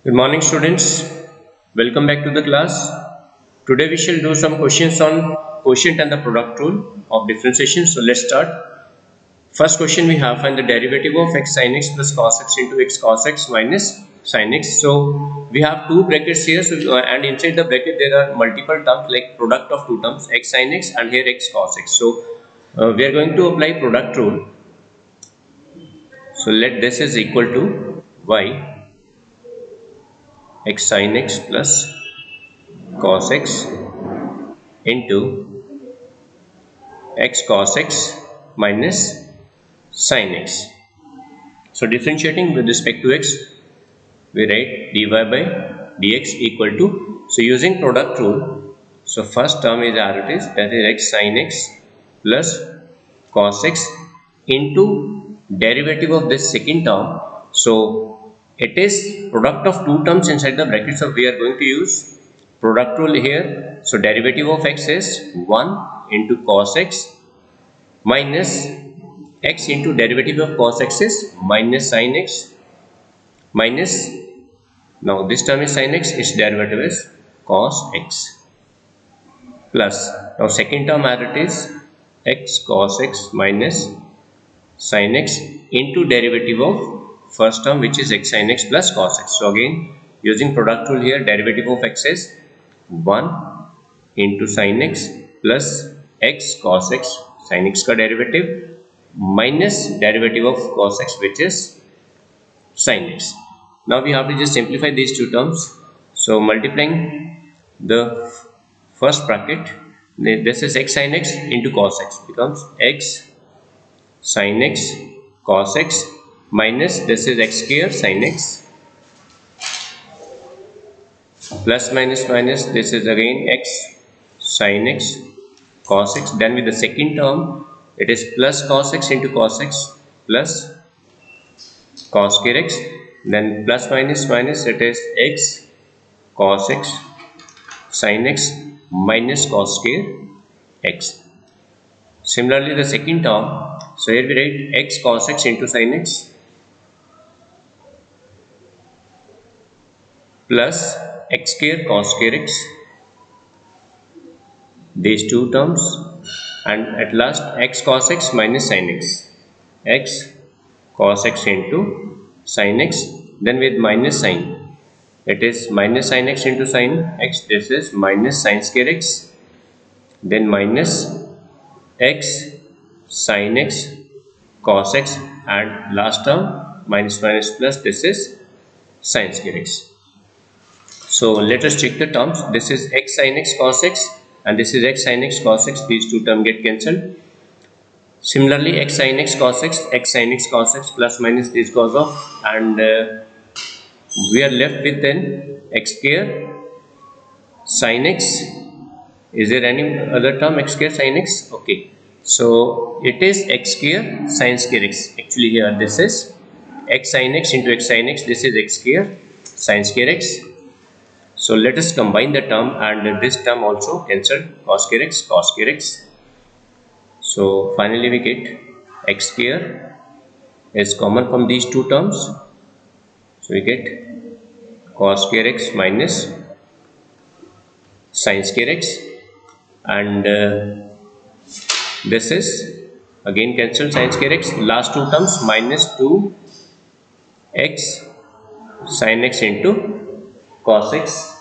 Good morning, students. Welcome back to the class. Today we shall do some questions on quotient and the product rule of differentiation. So let's start. First question we have: find the derivative of x sin x plus cos x into x cos x minus sin x. So we have two brackets here, and inside the bracket there are multiple terms like product of two terms, x sin x and here x cos x. So we are going to apply product rule. So let this is equal to y x sin x plus cos x into x cos x minus sin x. So differentiating with respect to x, we write dy by dx equal to, so using product rule, so first term is as it is, that is x sin x plus cos x into derivative of this second term. So it is product of two terms inside the bracket, so we are going to use product rule here. So derivative of x is 1 into cos x minus x into derivative of cos x is minus sin x minus, now this term is sin x, its derivative is cos x, plus, now second term as it is x cos x minus sin x into derivative of first term which is x sin x plus cos x. So again using product rule here, derivative of x is 1 into sin x plus x cos x, sin x का derivative minus derivative of cos x which is sin x. Now we have to just simplify these two terms. So multiplying the first bracket, this is x sin x into cos x becomes x sin x cos x minus this is x square sin x plus minus minus this is again x sin x cos x. Then with the second term it is plus cos x into cos x plus cos square x, then plus minus minus it is x cos x sin x minus cos square x. Similarly the second term, so here we write x cos x into sin x plus x square cos square x, these two terms, and at last x cos x minus sin x, x cos x into sin x, then with minus sign it is minus sin x into sin x, this is minus sin square x, then minus x sin x cos x, and last term minus minus plus this is sin square x. So let us check the terms. This is x sin x cos x and this is x sin x cos x, these two terms get cancelled. Similarly x sin x cos x, x sin x cos x plus minus this goes off, and we are left with then x square sin x. Is there any other term x square sin x? Okay, so it is x square sin square x. Actually here this is x sin x into x sin x, this is x square sin square x. So let us combine the term, and this term also cancelled, cos square x cos square x. So finally we get x square is common from these two terms, so we get cos square x minus sin square x, and this is again cancelled sin square x, last two terms minus 2x sin x into cos x.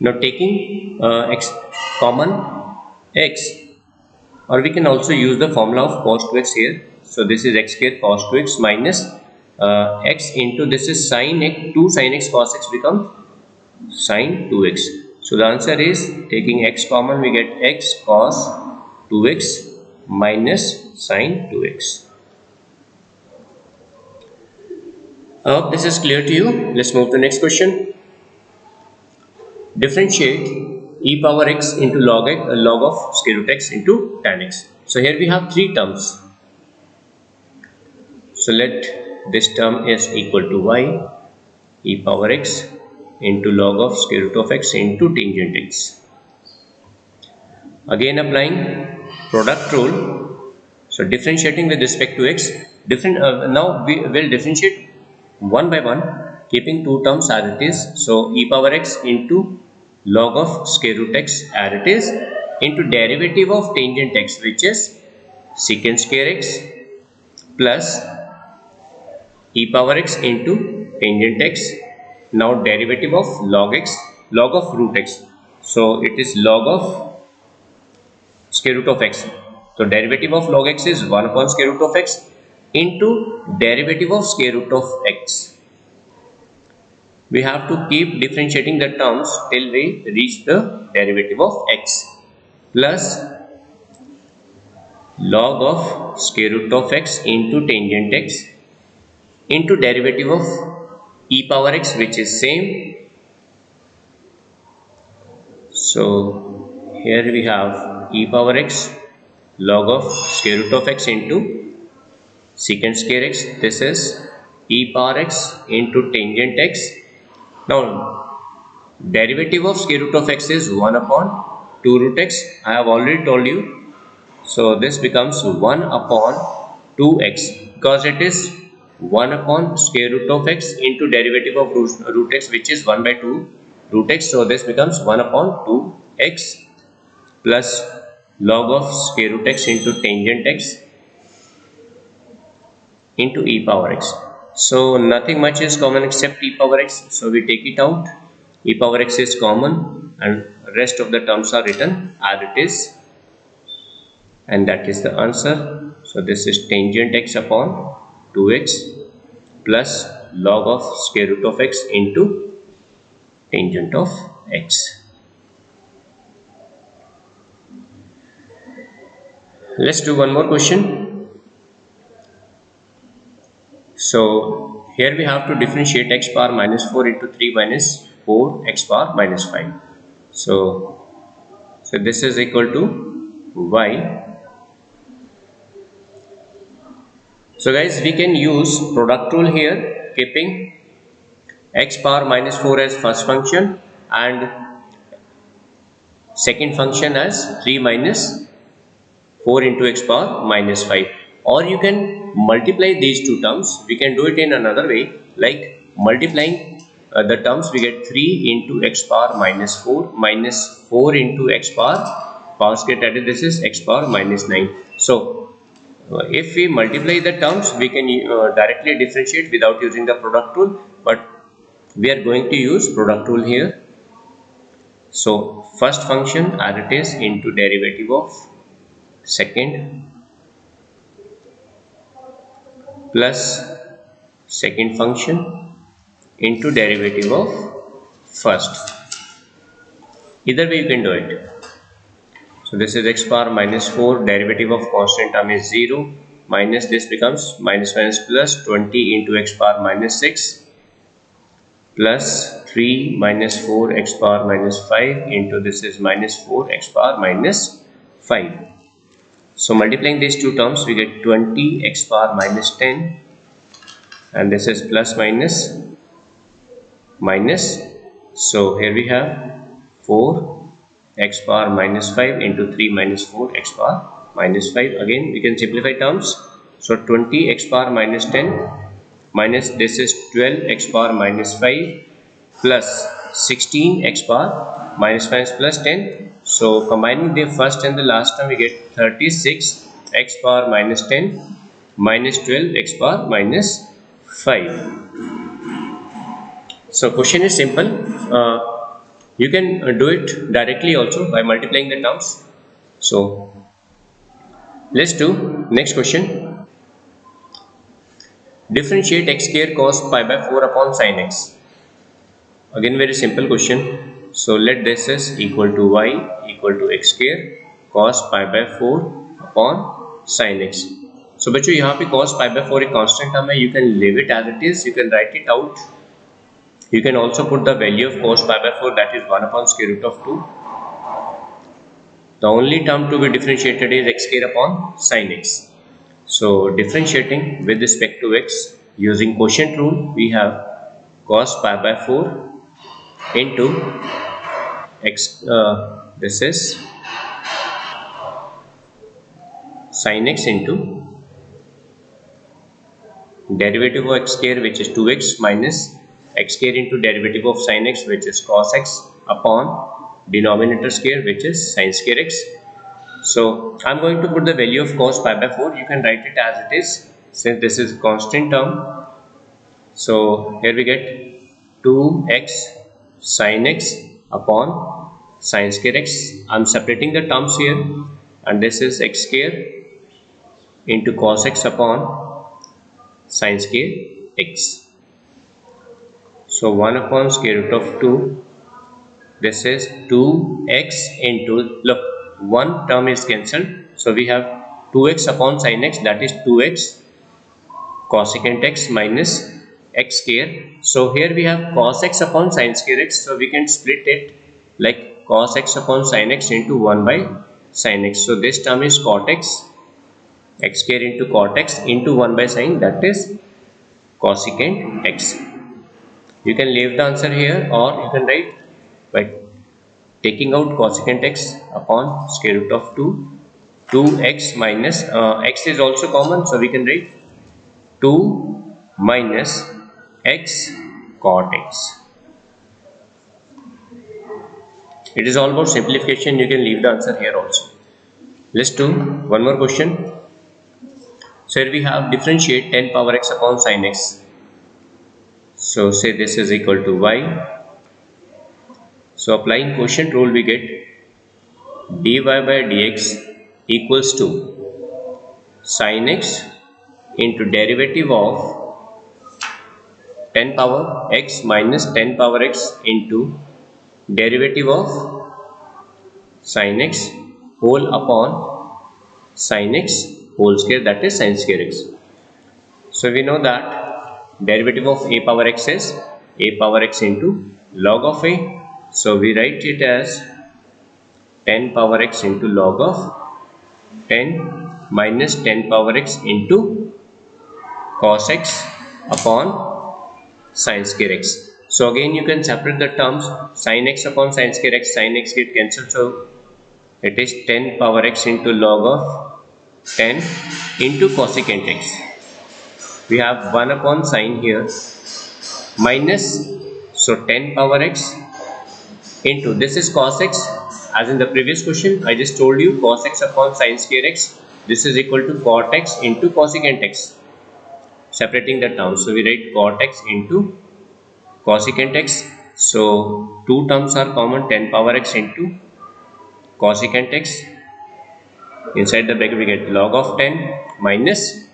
Now taking x common x, or we can also use the formula of cos 2x here. So this is x square cos 2x minus x into this is sin x, 2 sin x cos x becomes sin 2x. So the answer is, taking x common we get x cos 2x minus sin 2x. I hope this is clear to you. Let's move to the next question. Differentiate e power x into log of square root x into tan x. So here we have three terms. So let this term is equal to y e power x into log of square root of x into tangent x. Again applying product rule. So differentiating with respect to x, now we will differentiate one by one, keeping two terms as it is. So e power x into log of square root x as it is into derivative of tangent x, which is secant square x plus e power x into tangent x. Now derivative of log x, log of root x. So it is log of square root of x. So derivative of log x is 1 upon square root of x into derivative of square root of x. We have to keep differentiating the terms till we reach the derivative of x plus log of square root of x into tangent x into derivative of e power x, which is same. So here we have e power x log of square root of x into secant square x. This is e power x into tangent x. Now derivative of square root of x is 1 upon 2 root x. I have already told you. So this becomes 1 upon 2x because it is 1 upon square root of x into derivative of root x, which is 1 by 2 root x. So this becomes 1 upon 2x plus log of square root x into tangent x into e power x. So nothing much is common except e power x. So we take it out. E power x is common and rest of the terms are written as it is. And that is the answer. So this is tangent x upon 2x plus log of square root of x into tangent of x. Let's do one more question. So here we have to differentiate x power minus 4 into 3 minus 4 x power minus 5. So this is equal to y. So guys, we can use product rule here, keeping x power minus 4 as first function and second function as 3 minus 4 into x power minus 5. Or you can multiply these two terms. We can do it in another way, like multiplying the terms. We get 3 into x power minus 4 minus 4 into x power square, that is, this is x power minus 9. So if we multiply the terms, we can directly differentiate without using the product rule, but we are going to use product rule here. So first function as it is into derivative of second plus second function into derivative of first. Either way you can do it. So this is x power minus 4, derivative of constant term is 0, minus this becomes minus plus 20 into x power minus 6 plus 3 minus 4 x power minus 5 into this is minus 4 x power minus 5. So multiplying these two terms, we get 20 x power minus 10 and this is plus minus minus. So here we have 4 x power minus 5 into 3 minus 4 x power minus 5. Again we can simplify terms. So 20 x power minus 10 minus this is 12 x power minus 5 plus 16 x power minus 5 plus 10. So combining the first and the last term, we get 36 x power minus 10 minus 12 x power minus 5. So question is simple. You can do it directly also by multiplying the terms. So let's do next question. Differentiate x square cos pi by 4 upon sin x. Again very simple question. So let this is equal to y equal to x square cos pi by 4 upon sin x. So बच्चों यहाँ पे cos pi by 4 एक constant term है. You can leave it as it is. You can write it out. You can also put the value of cos pi by 4, that is 1 upon square root of 2. The only term to be differentiated is x square upon sin x. So differentiating with respect to x using quotient rule, we have cos pi by 4 into x, this is sin x into derivative of x square, which is 2x, minus x square into derivative of sin x, which is cos x, upon denominator square, which is sin square x. So I'm going to put the value of cos pi by 4. You can write it as it is since this is constant term. So here we get 2x sin x upon sin square x. I'm separating the terms here, and this is x square into cos x upon sin square x. So 1 upon square root of 2. This is 2x into, look, one term is cancelled, so we have 2x upon sin x, that is 2x cosecant x minus x square. So here we have cos x upon sin square x, so we can split it like cos x upon sin x into 1 by sin x. So this term is cot x, x square into cot x into 1 by sin, that is cosecant x. You can leave the answer here, or you can write by taking out cosecant x upon square root of 2, 2x minus x is also common, so we can write 2 minus x cot x. It is all about simplification. You can leave the answer here also. Let's do one more question. So here we have differentiate 10 power x upon sin x. So say this is equal to y. So applying quotient rule, we get dy by dx equals to sin x into derivative of 10 power x minus 10 power x into derivative of sin x whole upon sin x whole square, that is sin square x. So we know that derivative of a power x is a power x into log of a. So we write it as 10 power x into log of 10 minus 10 power x into cos x upon sin square x. So again you can separate the terms. Sin x upon sin square x, sin x get cancelled, so it is 10 power x into log of 10 into cosecant x. We have 1 upon sin here minus, so 10 power x into, this is cos x, as in the previous question I just told you, cos x upon sin square x. This is equal to cot x into cosecant x. Separating the terms, so we write cot x into cosecant x. So two terms are common, 10 power x into cosecant x. Inside the bracket we get log of 10 minus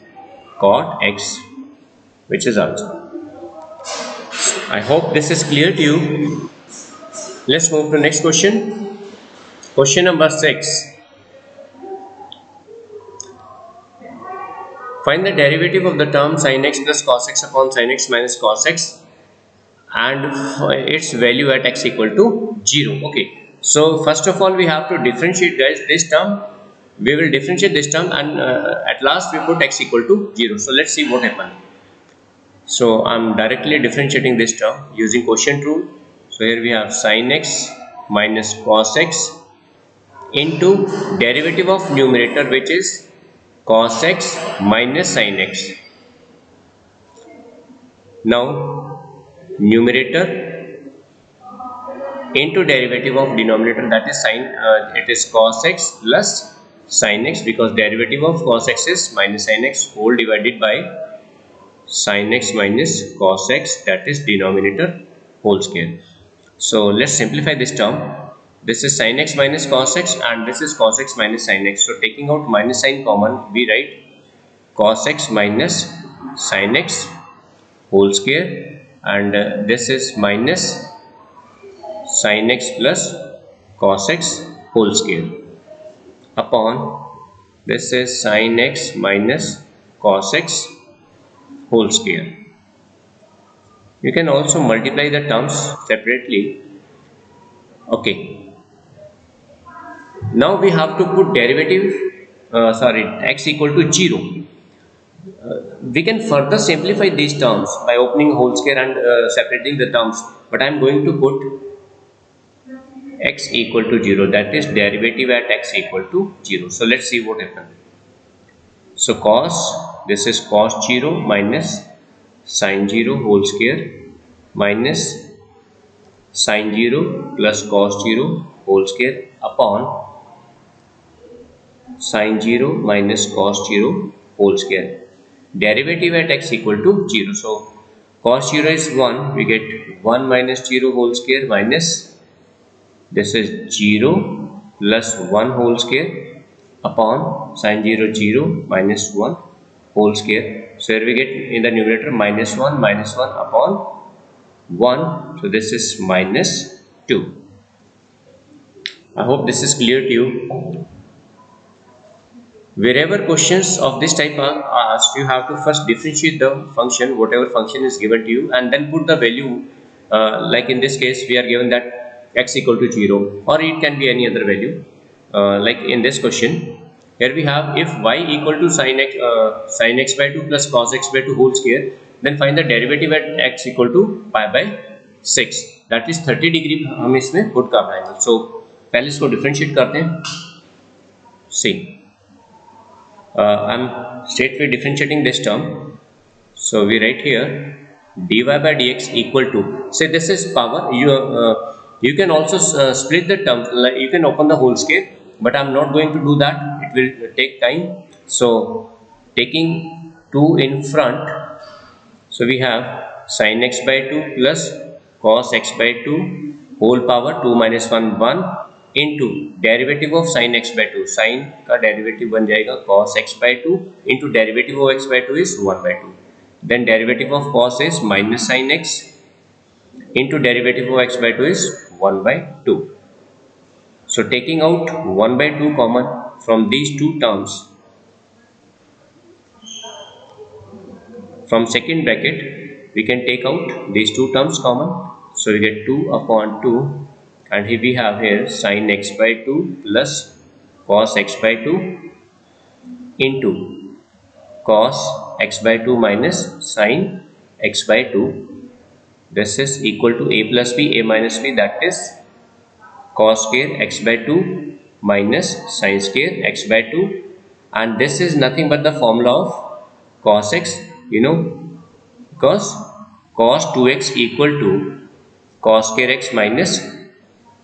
cot x, which is answer. I hope this is clear to you. Let's move to next question. Question number 6. Find the derivative of the term sin x plus cos x upon sin x minus cos x and its value at x equal to 0. Okay, so first of all we have to differentiate, guys, this term. We will differentiate this term, and at last we put x equal to 0. So let's see what happens. So I'm directly differentiating this term using quotient rule. So here we have sin x minus cos x into derivative of numerator, which is cos x minus sin x. Now numerator into derivative of denominator, that is sin, it is cos x plus sin x, because derivative of cos x is minus sin x whole divided by sin x minus cos x, that is denominator whole square. So let's simplify this term. This is sin x minus cos x and this is cos x minus sin x. So taking out minus sign common, we write cos x minus sin x whole square, and this is minus sin x plus cos x whole square upon, this is sin x minus cos x whole square. You can also multiply the terms separately. Okay, now we have to put derivative, x equal to 0. We can further simplify these terms by opening whole square and separating the terms, but I am going to put x equal to 0, that is derivative at x equal to 0. So let's see what happens. So cos, this is cos 0 minus sin 0 whole square minus sin 0 plus cos 0 whole square upon sin 0 minus cos 0 whole square. Derivative at x equal to 0. So cos 0 is 1, we get 1 minus 0 whole square minus this is 0 plus 1 whole square upon sin 0 0 minus 1 whole square. So here we get in the numerator minus 1 upon 1. So this is minus 2. I hope this is clear to you. Wherever questions of this type are asked, you have to first differentiate the function, whatever function is given to you, and then put the value. Like in this case, we are given that x equal to 0, or it can be any other value. Like in this question, here we have if y equal to sin x by 2 plus cos x by 2 whole square, then find the derivative at x equal to pi by 6. That is 30 degree हम इसमें put करना है. So पहले इसको differentiate करते हैं. See. I'm straightway differentiating this term. So we write here dy by dx equal to, say this is power. You can also split the term, like you can open the whole square, but I'm not going to do that. It will take time. So taking 2 in front, so we have sin x by 2 plus cos x by 2 whole power 2 minus 1 1 into derivative of sin x by 2. Sin का derivative बन जाएगा cos x by 2 into derivative of x by 2 is 1 by 2. Then derivative of cos is minus sin x into derivative of x by 2 is 1 by 2. So taking out 1 by 2 common from these two terms, from second bracket we can take out these two terms common. So we get 2 upon 2. And here we have here sin x by 2 plus cos x by 2 into cos x by 2 minus sin x by 2. This is equal to a plus b, a minus b, that is cos square x by 2 minus sin square x by 2. And this is nothing but the formula of cos x, because cos 2x equal to cos square x minus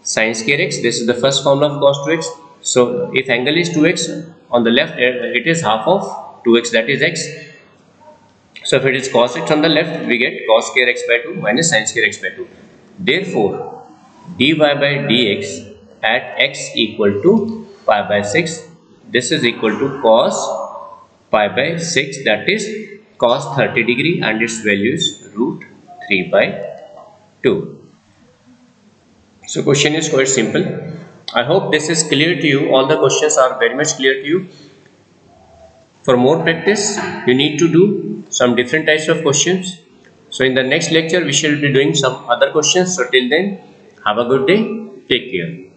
sin square x. This is the first formula of cos 2x. So if angle is 2x, on the left it is half of 2x, that is x. So if it is cos x on the left, we get cos square x by 2 minus sin square x by 2. Therefore dy by dx at x equal to pi by 6, this is equal to cos pi by 6, that is cos 30 degree, and its value is root 3 by 2. So question is quite simple. I hope this is clear to you. All the questions are very much clear to you. For more practice, you need to do some different types of questions. So in the next lecture, we shall be doing some other questions. So till then, have a good day. Take care.